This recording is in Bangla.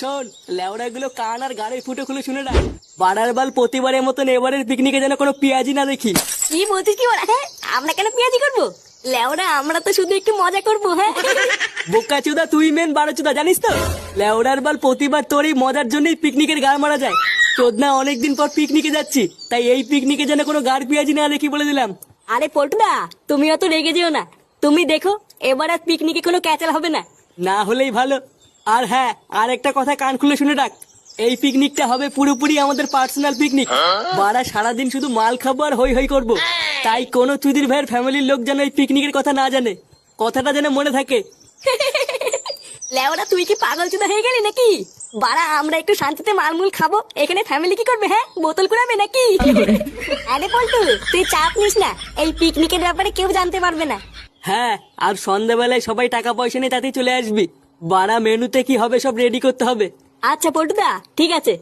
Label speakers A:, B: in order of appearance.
A: শোন, লেওড়াগুলো কান আর গাড়ির ফুটো খুলে শুনে রাখ। বাড়ার বাল প্রতিবারের মতন এবারের পিকনিকে যেন কোনো পেঁয়াজি না দেখি।
B: কি বলছিস কি বলা? হ্যাঁ, আমরা কেন পেঁয়াজি করবো? লেওরা আমরা তো শুধু একটু মজা করবো। হ্যাঁ
A: বোকা চুদা, তুই মেন বারো চুদা, জানিস তো? লেওড়ার বাল প্রতিবার তোর এই মজার জন্যই পিকনিকের গাড় মারা যায়। তোর না অনেকদিন পর পিকনিকে যাচ্ছি, তাই এই পিকনিকে যেন কোনো গাড় পেঁয়াজি না দেখি বলে দিলাম।
B: আরে পল্টুদা, তুমি অত রেগে যেও না। তুমি দেখো, এবার আর পিকনিকে কোনো ক্যাচাল হবে না।
A: না হলেই ভালো। আর হ্যাঁ, আর একটা কথা কান খুলে শুনে রাখ, এই পিকনিকটা হবে পুরোপুরি আমাদের পার্সোনাল পিকনিক। বাড়া সারাদিন শুধু মাল খাবো আর হই হই করবো। তাই কোনো চুদির ভাইয়ের ফ্যামিলির লোক যেন এই পিকনিকের কথা না জানে, কথাটা যেন মনে থাকে।
B: লেওরা তুই কি পাগল চুদা হয়ে গেলি নাকি? বাড়া আমরা একটু শান্তিতে মালমুল খাবো, এখানে ফ্যামিলি কি করবে? হ্যাঁ, বোতল কুড়াবে নাকি? আরে পল্টু, তুই চাপ নিস না, এই পিকনিকের ব্যাপারে কেউ জানতে পারবে না।
A: হ্যাঁ, আর সন্ধ্যাবেলায় সবাই টাকা পয়সা নিয়ে তাতেই চলে আসবি। বাড়া মেনুতে কি হবে সব রেডি করতে হবে।
B: আচ্ছা পল্টুদা, ঠিক আছে।